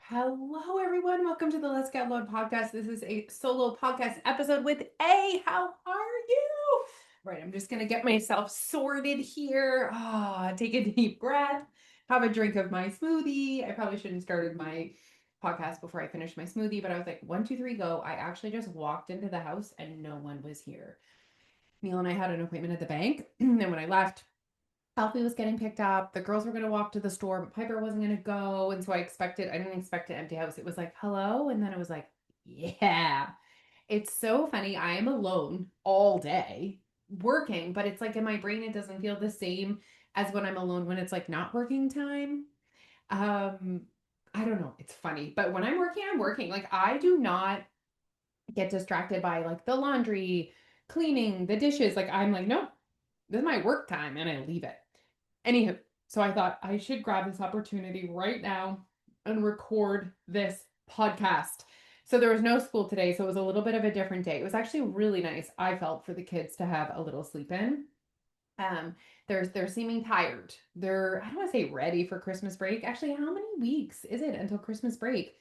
Hello, everyone. Welcome to the Let's Get Loud podcast. This is a solo podcast episode with A. How are you? Right, I'm just going to get myself sorted here. Take a deep breath, have a drink of my smoothie. I probably shouldn't have started my podcast before I finished my smoothie, but I was like, one, two, three, go. I actually just walked into the house and no one was here. Neil and I had an appointment at the bank. And when I left, Alfie was getting picked up. The girls were going to walk to the store, but Piper wasn't going to go. And so I didn't expect an empty house. It was like, hello. And then it was like, yeah. It's so funny. I am alone all day working, but it's like in my brain, it doesn't feel the same as when I'm alone when it's like not working time. Um, I don't know. It's funny. But when I'm working, I'm working. Like I do not get distracted by like the laundry, cleaning, the dishes. Like I'm like, no, this is my work time and I leave it. Anywho, so I thought I should grab this opportunity right now and record this podcast. So there was no school today, so it was a little bit of a different day. It was actually really nice, I felt, for the kids to have a little sleep in. Um, they're seeming tired. They're I don't want to say ready for Christmas break. Actually, how many weeks is it until Christmas break?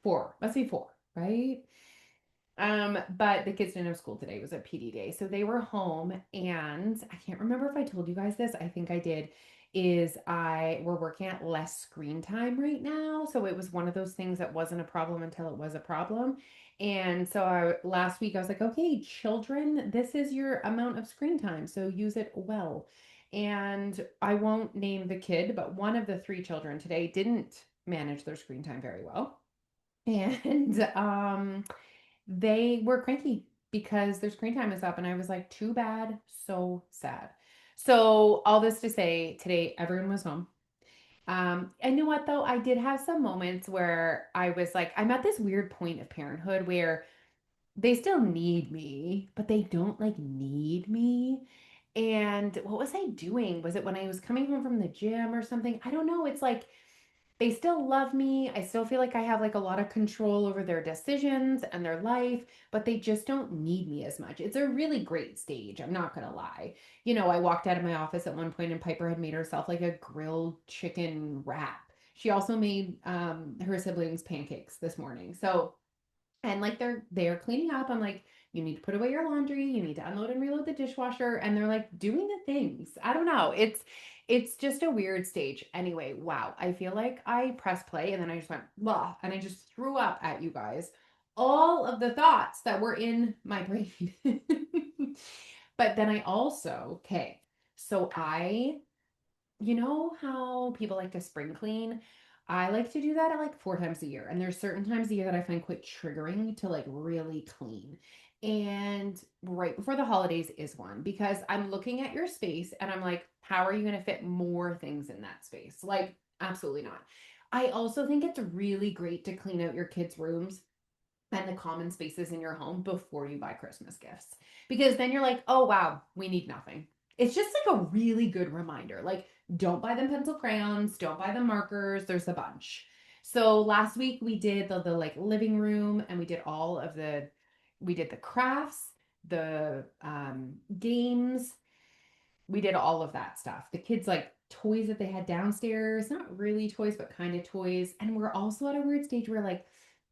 Four. Let's say four, right? But the kids didn't have school today. It was a PD day. So they were home and I can't remember if I told you guys this. I think I did. We're working at less screen time right now. So it was one of those things that wasn't a problem until it was a problem. And so last week I was like, okay, children, this is your amount of screen time. So use it well. And I won't name the kid, but one of the three children today didn't manage their screen time very well. And they were cranky because their screen time is up. And I was like, too bad, so sad. So, all this to say, today everyone was home. And you know what though? I did have some moments where I was like, I'm at this weird point of parenthood where they still need me, but they don't like need me. And what was I doing? Was it when I was coming home from the gym or something? I don't know. It's like they still love me. I still feel like I have like a lot of control over their decisions and their life, but they just don't need me as much. It's a really great stage. I'm not going to lie. I walked out of my office at one point and Piper had made herself like a grilled chicken wrap. She also made her siblings pancakes this morning. So, and like they're cleaning up. I'm like, you need to put away your laundry, you need to unload and reload the dishwasher, and they're like doing the things. I don't know. It's just a weird stage. Anyway, wow. I feel like I pressed play and then I just went blah and I just threw up at you guys all of the thoughts that were in my brain. But then I also, okay, so you know how people like to spring clean? I like to do that at like four times a year. And there's certain times a year that I find quite triggering to like really clean. And right before the holidays is one because I'm looking at your space and I'm like, how are you going to fit more things in that space? Like, absolutely not. I also think it's really great to clean out your kids' rooms and the common spaces in your home before you buy Christmas gifts. Because then you're like, oh, wow, we need nothing. It's just like a really good reminder. Like, don't buy them pencil crayons, don't buy them markers. There's a bunch. So last week we did the like living room and we did the crafts, the games, we did all of that stuff. The kids like toys that they had downstairs, not really toys, but kind of toys. And we're also at a weird stage where like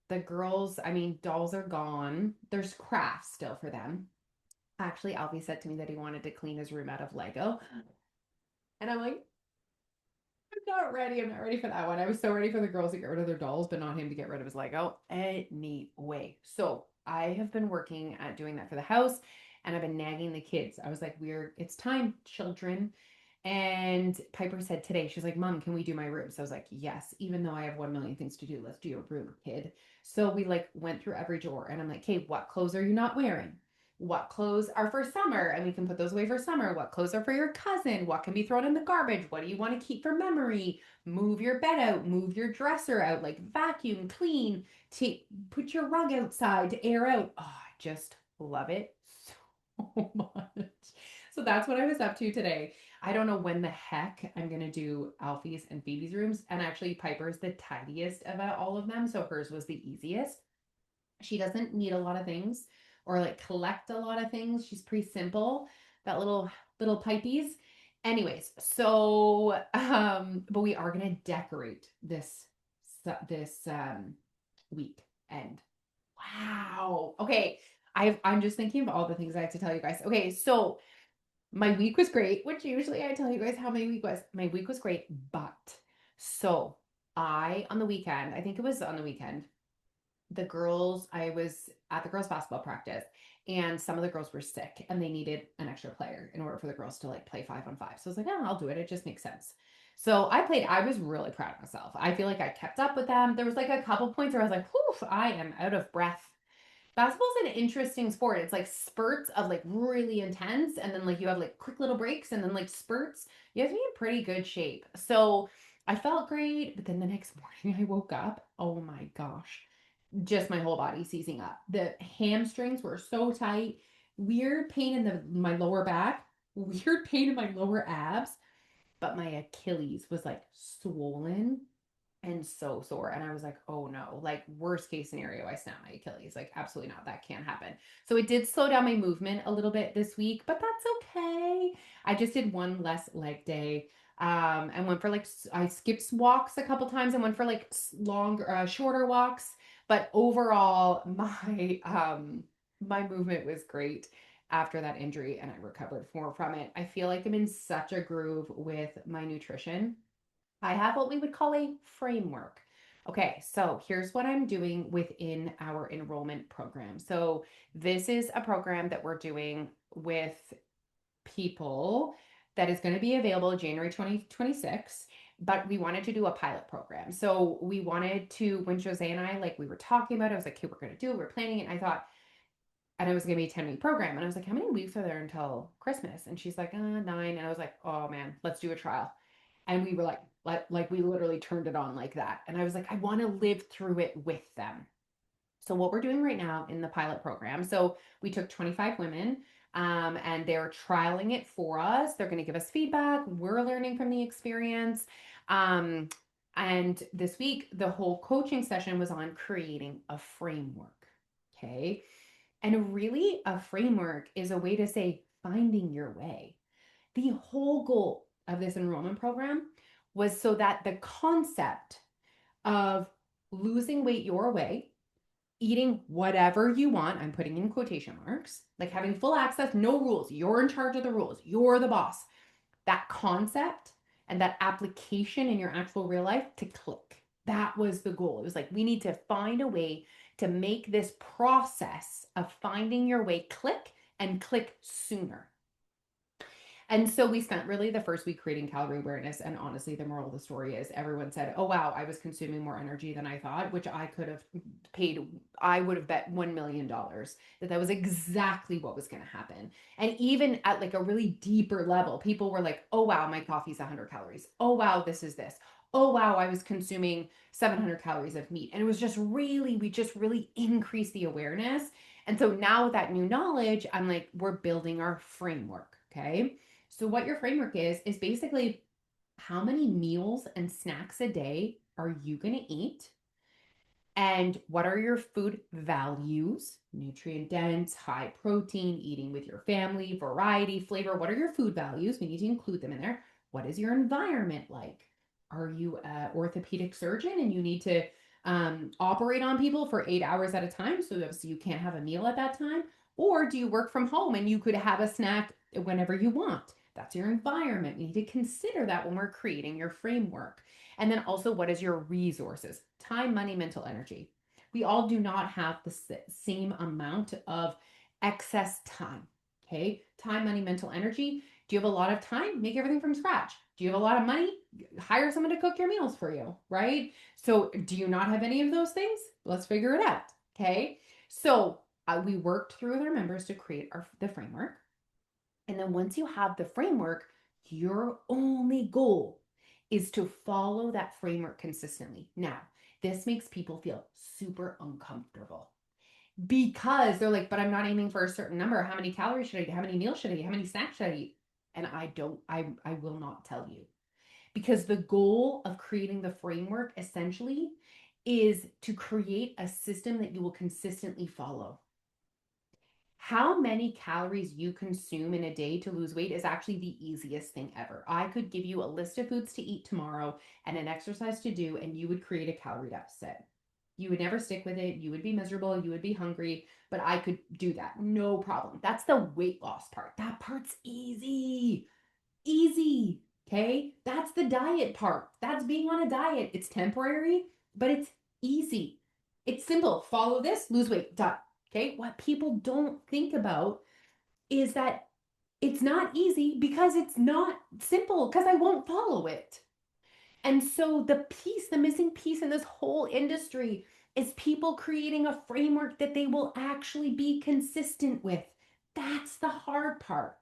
the girls, I mean, dolls are gone. There's crafts still for them. Actually, Alfie said to me that he wanted to clean his room out of Lego. And I'm like, I'm not ready. I'm not ready for that one. I was so ready for the girls to get rid of their dolls, but not him to get rid of his Lego. Anyway, so I have been working at doing that for the house and I've been nagging the kids. I was like, it's time, children. And Piper said today, she's like, Mom, can we do my room? So I was like, yes, even though I have 1 million things to do, let's do your room, kid. So we like went through every drawer and I'm like, okay, what clothes are you not wearing? What clothes are for summer? And we can put those away for summer. What clothes are for your cousin? What can be thrown in the garbage? What do you want to keep for memory? Move your bed out, move your dresser out, like vacuum, clean, put your rug outside to air out. Oh, I just love it so much. So that's what I was up to today. I don't know when the heck I'm going to do Alfie's and Phoebe's rooms. And actually, Piper's the tidiest of all of them. So hers was the easiest. She doesn't need a lot of things or like collect a lot of things. She's pretty simple. That little pipies. Anyways, so but we are gonna decorate this this weekend. Wow. Okay. I'm just thinking of all the things I have to tell you guys. Okay, so my week was great, which usually I tell you guys how my week was. My week was great, but so I on the weekend, I think it was on the weekend, I was at the girls' basketball practice, and some of the girls were sick and they needed an extra player in order for the girls to like play 5-on-5. So I was like, oh, I'll do it. It just makes sense. So I played, I was really proud of myself. I feel like I kept up with them. There was like a couple points where I was like, whew, I am out of breath. Basketball's an interesting sport. It's like spurts of like really intense, and then like you have like quick little breaks, and then like spurts. You have to be in pretty good shape. So I felt great, but then the next morning I woke up. Oh my gosh, just my whole body seizing up. The hamstrings were so tight, weird pain in my lower back, weird pain in my lower abs, but my Achilles was like swollen and so sore. And I was like, oh no, like worst case scenario, I snap my Achilles. Like, absolutely not. That can't happen. So it did slow down my movement a little bit this week, but that's okay. I just did one less leg day. And went for like, I skipped walks a couple times and went for like longer, shorter walks. But overall, my movement was great after that injury and I recovered more from it. I feel like I'm in such a groove with my nutrition. I have what we would call a framework. Okay, so here's what I'm doing within our enrollment program. So, this is a program that we're doing with people that is going to be available January 2026, but we wanted to do a pilot program. So, we wanted to, when Jose and I, like, we were talking about it, I was like, okay, we're going to do it, we're planning it. And I thought, and it was going to be a 10-week program. And I was like, how many weeks are there until Christmas? And she's like, 9. And I was like, oh man, let's do a trial. And we were like we literally turned it on like that. And I was like, I want to live through it with them. So what we're doing right now in the pilot program, so we took 25 women, and they're trialing it for us. They're going to give us feedback. We're learning from the experience. Um, and this week, the whole coaching session was on creating a framework. Okay. And really, a framework is a way to say finding your way. The whole goal of this enrollment program was so that the concept of losing weight your way, eating whatever you want, I'm putting in quotation marks, like having full access, no rules, you're in charge of the rules, you're the boss. That concept and that application in your actual real life to click. That was the goal. It was like, we need to find a way to make this process of finding your way click and click sooner. And so we spent really the first week creating calorie awareness. And honestly, the moral of the story is everyone said, oh, wow, I was consuming more energy than I thought, which I could have paid. I would have bet $1 million that was exactly what was going to happen. And even at like a really deeper level, people were like, oh, wow, my coffee's 100 calories. Oh, wow, this is this. Oh, wow, I was consuming 700 calories of meat. And it was just really, we just really increased the awareness. And so now with that new knowledge, I'm like, we're building our framework. Okay. So what your framework is basically how many meals and snacks a day are you going to eat? And what are your food values? Nutrient dense, high protein, eating with your family, variety, flavor. What are your food values? We need to include them in there. What is your environment like? Are you an orthopedic surgeon and you need to operate on people for 8 hours at a time? So obviously you can't have a meal at that time. Or do you work from home and you could have a snack whenever you want? That's your environment. We need to consider that when we're creating your framework. And then also, what is your resources? Time, money, mental energy. We all do not have the same amount of excess time. Okay. Time, money, mental energy. Do you have a lot of time? Make everything from scratch. Do you have a lot of money? Hire someone to cook your meals for you, right? So, do you not have any of those things? Let's figure it out. Okay. So, we worked through with our members to create the framework. And then once you have the framework, your only goal is to follow that framework consistently. Now, this makes people feel super uncomfortable because they're like, but I'm not aiming for a certain number. How many calories should I eat? How many meals should I eat? How many snacks should I eat? And I will not tell you, because the goal of creating the framework essentially is to create a system that you will consistently follow. How many calories you consume in a day to lose weight is actually the easiest thing ever. I could give you a list of foods to eat tomorrow and an exercise to do, and you would create a calorie deficit. You would never stick with it. You would be miserable. You would be hungry, but I could do that. No problem. That's the weight loss part. That part's easy. Easy. Okay. That's the diet part. That's being on a diet. It's temporary, but it's easy. It's simple. Follow this, lose weight, done. Okay. What people don't think about is that it's not easy because it's not simple, because I won't follow it. And so the missing piece in this whole industry is people creating a framework that they will actually be consistent with. That's the hard part.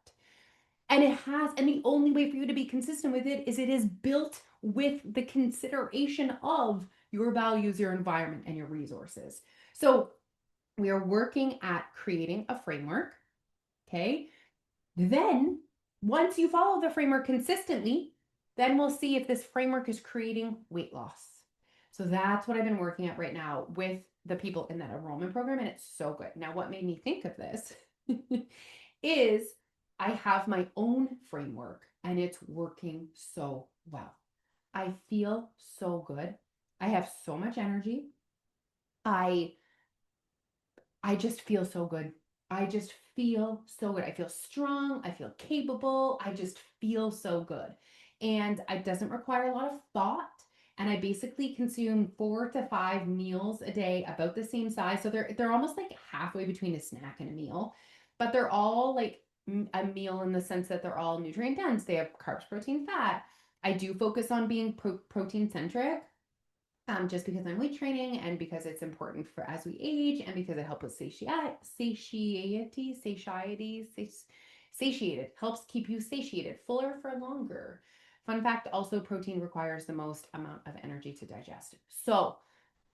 And the only way for you to be consistent with it is built with the consideration of your values, your environment, and your resources. So we are working at creating a framework. Okay. Then once you follow the framework consistently, then we'll see if this framework is creating weight loss. So that's what I've been working at right now with the people in that enrollment program. And it's so good. Now, what made me think of this is I have my own framework and it's working so well. I feel so good. I have so much energy. I I just feel so good. I just feel so good. I feel strong. I feel capable. I just feel so good. And it doesn't require a lot of thought. And I basically consume 4 to 5 meals a day, about the same size. So they're almost like halfway between a snack and a meal, but they're all like a meal in the sense that they're all nutrient dense. They have carbs, protein, fat. I do focus on being protein centric, just because I'm weight training and because it's important for as we age and because it helps with satiated, helps keep you satiated, fuller for longer. Fun fact, also protein requires the most amount of energy to digest. So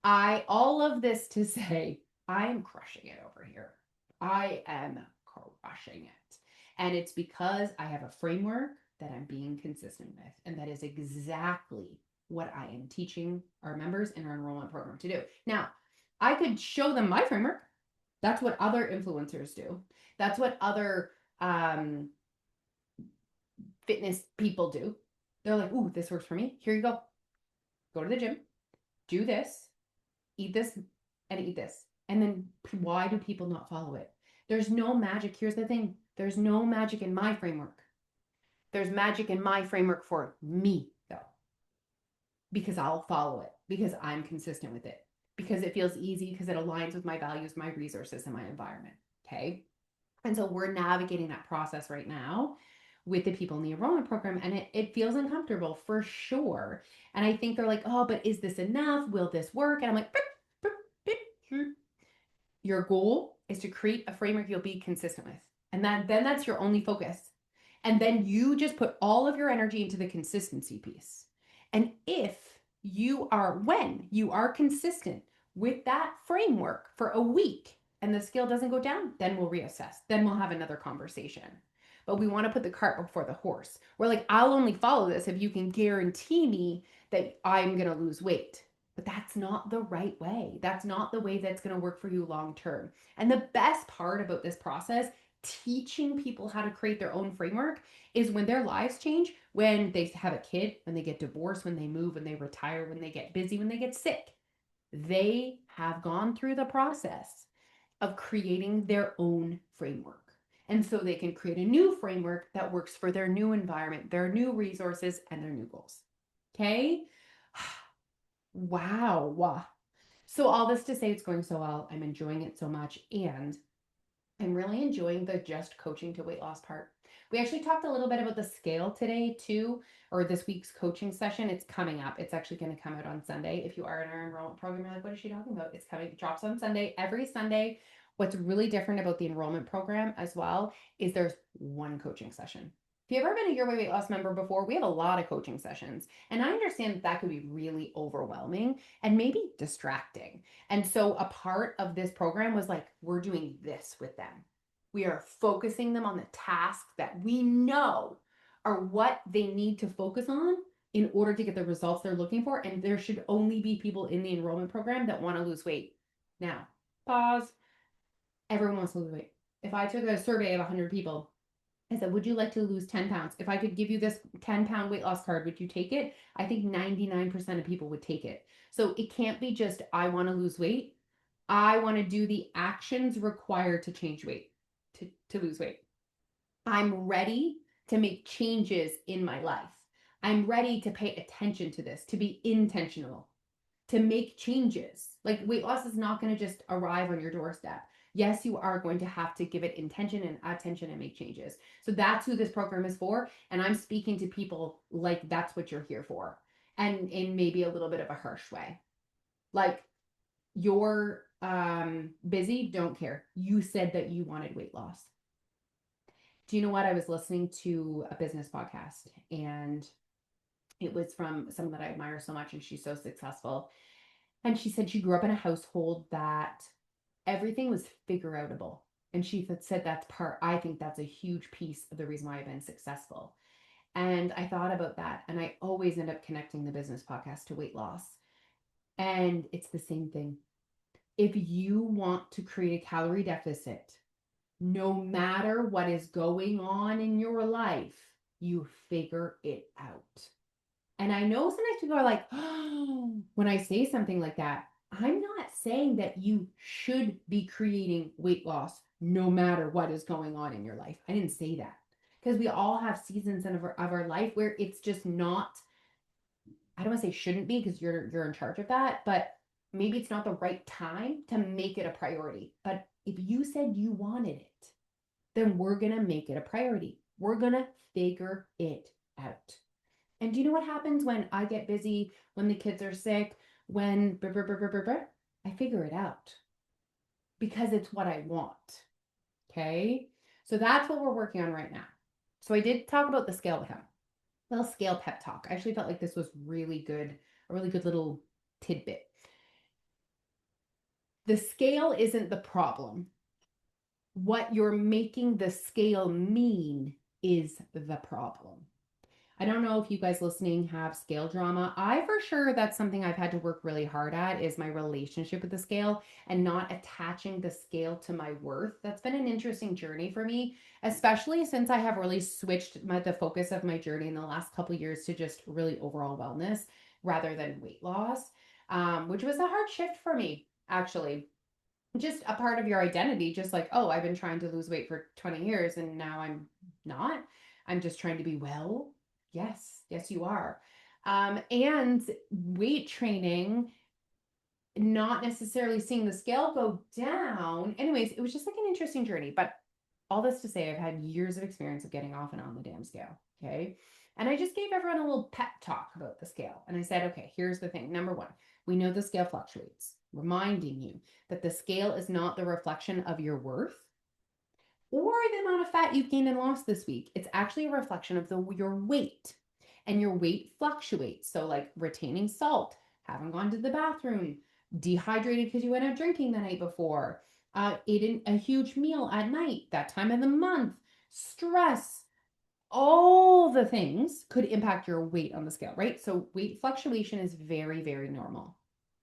all of this to say, I'm crushing it over here. I am crushing it. And it's because I have a framework that I'm being consistent with. And that is exactly what I am teaching our members in our enrollment program to do. Now, I could show them my framework. That's what other influencers do. That's what other fitness people do. They're like, ooh, this works for me. Here you go. Go to the gym, do this, eat this, and eat this. And then why do people not follow it? There's no magic. Here's the thing. There's no magic in my framework. There's magic in my framework for me, though, because I'll follow it, because I'm consistent with it, because it feels easy, because it aligns with my values, my resources, and my environment. Okay. And so we're navigating that process right now with the people in the enrollment program, and it feels uncomfortable for sure. And I think they're like, oh, but is this enough? Will this work? And I'm like, beep, beep, beep, beep. Your goal is to create a framework you'll be consistent with. And then that's your only focus. And then you just put all of your energy into the consistency piece. And when you are consistent with that framework for a week and the scale doesn't go down, then we'll reassess. Then we'll have another conversation. But we want to put the cart before the horse. We're like, I'll only follow this if you can guarantee me that I'm going to lose weight. But that's not the right way. That's not the way that's going to work for you long term. And the best part about this process, teaching people how to create their own framework, is when their lives change, when they have a kid, when they get divorced, when they move, when they retire, when they get busy, when they get sick. They have gone through the process of creating their own framework. And so they can create a new framework that works for their new environment, their new resources, and their new goals. Okay? Wow. So all this to say, it's going so well. I'm enjoying it so much. And I'm really enjoying the just coaching to weight loss part. We actually talked a little bit about the scale today too, or this week's coaching session. It's coming up. It's actually going to come out on Sunday. If you are in our enrollment program, you're like, what is she talking about? It's coming. It drops on Sunday, every Sunday. What's really different about the enrollment program as well is there's one coaching session. If you've ever been a Your Way Weight Loss member before, we have a lot of coaching sessions. And I understand that could be really overwhelming and maybe distracting. And so a part of this program was like, we're doing this with them. We are focusing them on the tasks that we know are what they need to focus on in order to get the results they're looking for. And there should only be people in the enrollment program that want to lose weight. Now, pause. Everyone wants to lose weight. If I took a survey of 100 people, I said, would you like to lose 10 pounds? If I could give you this 10-pound weight loss card, would you take it? I think 99% of people would take it. So it can't be just, I want to lose weight. I want to do the actions required to change weight, to lose weight. I'm ready to make changes in my life. I'm ready to pay attention to this, to be intentional, to make changes. Like weight loss is not going to just arrive on your doorstep. Yes, you are going to have to give it intention and attention and make changes. So that's who this program is for. And I'm speaking to people like that's what you're here for. And in maybe a little bit of a harsh way. Like you're busy, don't care. You said that you wanted weight loss. Do you know what? I was listening to a business podcast and it was from someone that I admire so much and she's so successful. And she said she grew up in a household that everything was figure outable. And she said that's part, I think that's a huge piece of the reason why I've been successful. And I thought about that. And I always end up connecting the business podcast to weight loss. And it's the same thing. If you want to create a calorie deficit, no matter what is going on in your life, you figure it out. And I know sometimes people are like, oh, when I say something like that, I'm not saying that you should be creating weight loss no matter what is going on in your life. I didn't say that because we all have seasons of our life where it's just not, I don't want to say shouldn't be because you're in charge of that, but maybe it's not the right time to make it a priority. But if you said you wanted it, then we're going to make it a priority. We're going to figure it out. And do you know what happens when I get busy, when the kids are sick, when I figure it out because it's what I want. Okay. So that's what we're working on right now. So I did talk about the scale with him. Little scale pep talk. I actually felt like this was really good, a really good little tidbit. The scale isn't the problem. What you're making the scale mean is the problem. I don't know if you guys listening have scale drama. I for sure that's something I've had to work really hard at is my relationship with the scale and not attaching the scale to my worth. That's been an interesting journey for me, especially since I have really switched the focus of my journey in the last couple of years to just really overall wellness rather than weight loss, which was a hard shift for me actually. Just a part of your identity, just like, oh, I've been trying to lose weight for 20 years and now I'm not. I'm just trying to be well. Yes, yes, you are. And weight training, not necessarily seeing the scale go down. Anyways, it was just like an interesting journey. But all this to say, I've had years of experience of getting off and on the damn scale. Okay. And I just gave everyone a little pep talk about the scale. And I said, okay, here's the thing. Number one, we know the scale fluctuates, reminding you that the scale is not the reflection of your worth or the amount of fat you've gained and lost this week. It's actually a reflection of your weight. And your weight fluctuates. So, like retaining salt, haven't gone to the bathroom, dehydrated because you went out drinking the night before, eating a huge meal at night, that time of the month, stress, all the things could impact your weight on the scale, right? So, weight fluctuation is very, very normal.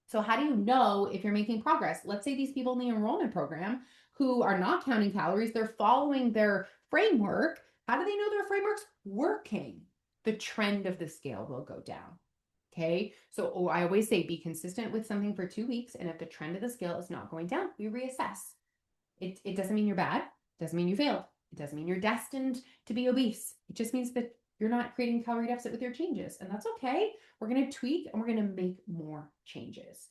So, how do you know if you're making progress? Let's say these people in the enrollment program who are not counting calories, they're following their framework. How do they know their framework's working? The trend of the scale will go down. Okay. So I always say be consistent with something for 2 weeks. And if the trend of the scale is not going down, we reassess. It doesn't mean you're bad. It doesn't mean you failed. It doesn't mean you're destined to be obese. It just means that you're not creating calorie deficit with your changes. And that's okay. We're going to tweak and we're going to make more changes.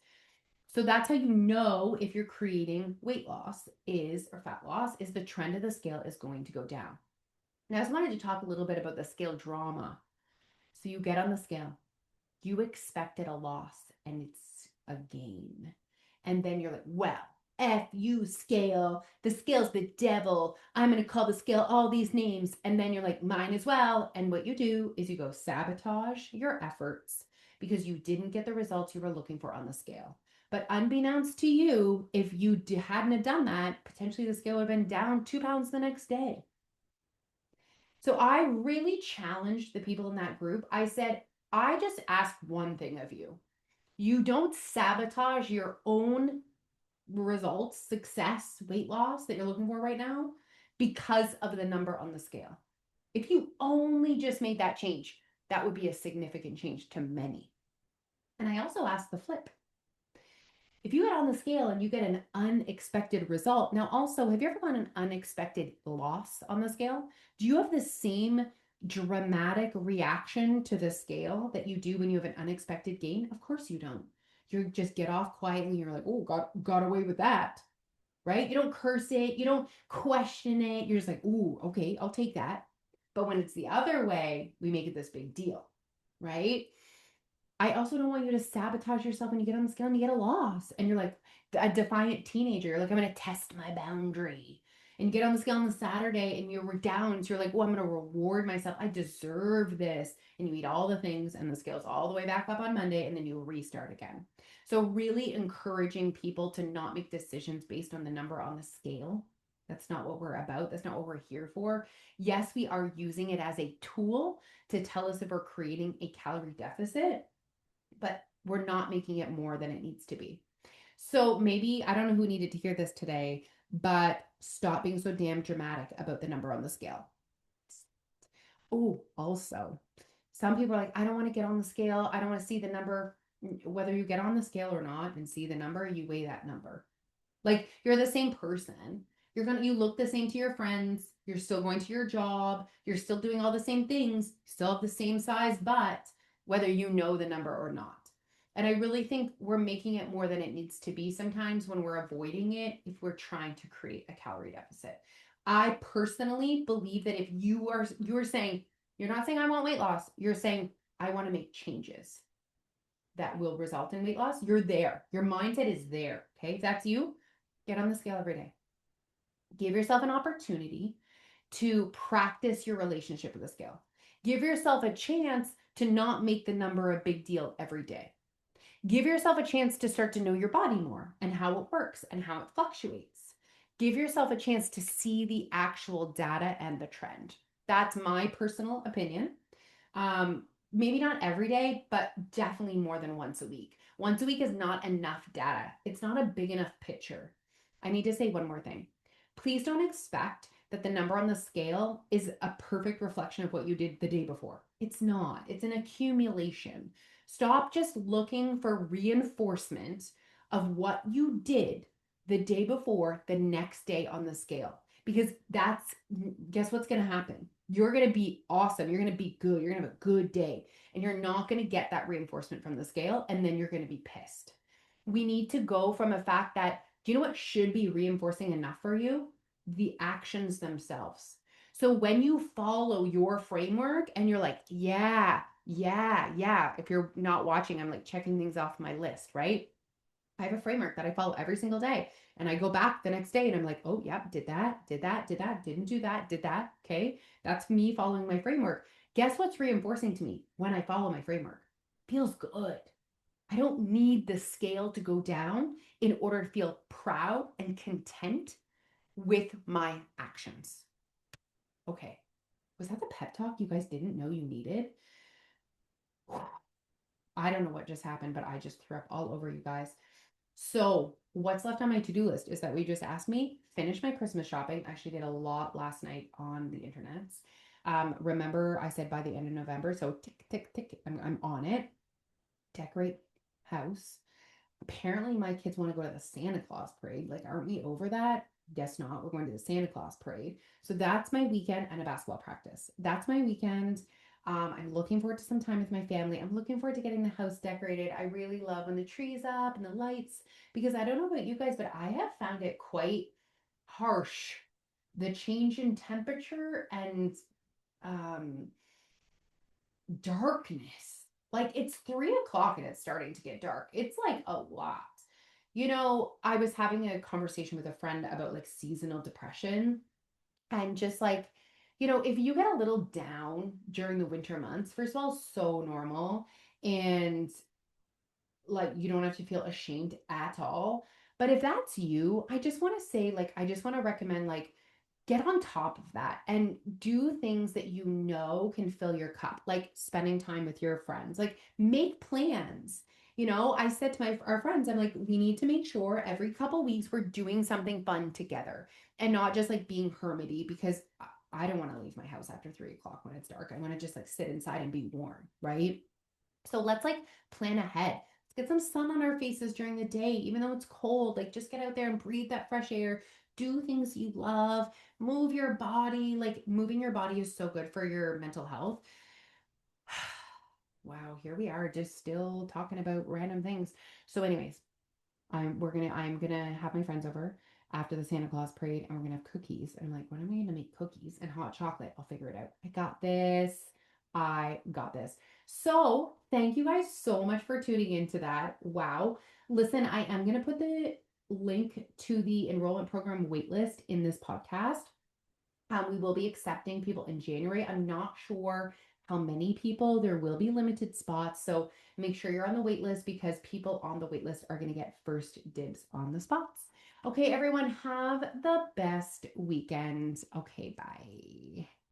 So that's how you know if you're creating weight loss or fat loss is the trend of the scale is going to go down. Now, I just wanted to talk a little bit about the scale drama. So you get on the scale, you expected a loss and it's a gain. And then you're like, well, F you scale, the scale's the devil. I'm going to call the scale all these names. And then you're like, mine as well. And what you do is you go sabotage your efforts because you didn't get the results you were looking for on the scale. But unbeknownst to you, if you hadn't have done that, potentially the scale would have been down 2 pounds the next day. So I really challenged the people in that group. I said, I just ask one thing of you. You don't sabotage your own results, success, weight loss that you're looking for right now because of the number on the scale. If you only just made that change, that would be a significant change to many. And I also asked the flip. If you get on the scale and you get an unexpected result, now also, have you ever gotten an unexpected loss on the scale? Do you have the same dramatic reaction to the scale that you do when you have an unexpected gain? Of course you don't. You just get off quietly. You're like, oh, got away with that, right? You don't curse it. You don't question it. You're just like, ooh, okay, I'll take that. But when it's the other way, we make it this big deal, right? I also don't want you to sabotage yourself when you get on the scale and you get a loss. And you're like a defiant teenager. You're like, I'm going to test my boundary. And you get on the scale on the Saturday and you're down. So you're like, oh, I'm going to reward myself. I deserve this. And you eat all the things and the scale's all the way back up on Monday and then you restart again. So really encouraging people to not make decisions based on the number on the scale. That's not what we're about. That's not what we're here for. Yes, we are using it as a tool to tell us if we're creating a calorie deficit, but we're not making it more than it needs to be. So maybe, I don't know who needed to hear this today, but stop being so damn dramatic about the number on the scale. Oh, also, some people are like, I don't want to get on the scale. I don't want to see the number. Whether you get on the scale or not and see the number, you weigh that number. Like you're the same person. You look the same to your friends. You're still going to your job. You're still doing all the same things. Still have the same size butt, whether you know the number or not. And I really think we're making it more than it needs to be sometimes when we're avoiding it if we're trying to create a calorie deficit. I personally believe that if you're saying, you're not saying I want weight loss, you're saying I want to make changes that will result in weight loss, you're there. Your mindset is there. Okay. If that's you, get on the scale every day. Give yourself an opportunity to practice your relationship with the scale. Give yourself a chance to not make the number a big deal every day. Give yourself a chance to start to know your body more and how it works and how it fluctuates. Give yourself a chance to see the actual data and the trend. That's my personal opinion. Maybe not every day, but definitely more than once a week. Once a week is not enough data. It's not a big enough picture. I need to say one more thing. Please don't expect that the number on the scale is a perfect reflection of what you did the day before. It's not. It's an accumulation. Stop just looking for reinforcement of what you did the day before the next day on the scale. Because guess what's going to happen? You're going to be awesome. You're going to be good. You're going to have a good day. And you're not going to get that reinforcement from the scale. And then you're going to be pissed. We need to go from a fact that, do you know what should be reinforcing enough for you? The actions themselves. So when you follow your framework and you're like, yeah, if you're not watching, I'm like checking things off my list, right? I have a framework that I follow every single day. And I go back the next day and I'm like, oh, yep, did that, didn't do that, did that. Okay. That's me following my framework. Guess what's reinforcing to me when I follow my framework? Feels good. I don't need the scale to go down in order to feel proud and content with my actions. Okay. Was that the pep talk you guys didn't know you needed? I don't know what just happened, but I just threw up all over you guys. So what's left on my to-do list is that we just asked me, finish my Christmas shopping. I actually did a lot last night on the internet. Remember I said by the end of November, so tick, tick, tick, I'm on it. Decorate house. Apparently my kids want to go to the Santa Claus parade. Like, aren't we over that? Guess not. We're going to the Santa Claus parade. So that's my weekend and a basketball practice. That's my weekend. I'm looking forward to some time with my family. I'm looking forward to getting the house decorated. I really love when the tree's up and the lights, because I don't know about you guys, but I have found it quite harsh. The change in temperature and darkness. Like it's 3 o'clock and it's starting to get dark. It's like a lot. I was having a conversation with a friend about like seasonal depression and just like, if you get a little down during the winter months, first of all, so normal. And like, you don't have to feel ashamed at all. But if that's you, I just want to say, like, I just want to recommend, like, get on top of that and do things that you know can fill your cup, like spending time with your friends, like make plans. I said to our friends, I'm like, we need to make sure every couple weeks we're doing something fun together and not just like being hermity because I don't want to leave my house after 3 o'clock when it's dark. I want to just like sit inside and be warm, right? So let's like plan ahead. Let's get some sun on our faces during the day, even though it's cold. Like just get out there and breathe that fresh air. Do things you love. Move your body. Like moving your body is so good for your mental health. Wow, here we are just still talking about random things. So anyways, I'm gonna have my friends over after the Santa Claus parade and we're gonna have cookies. And I'm like, when am I gonna make cookies and hot chocolate? I'll figure it out. I got this. I got this. So thank you guys so much for tuning into that. Wow. Listen, I am gonna put the link to the enrollment program waitlist in this podcast. We will be accepting people in January. I'm not sure how many people. There will be limited spots. So make sure you're on the wait list because people on the wait list are going to get first dibs on the spots. Okay, everyone, have the best weekend. Okay, bye.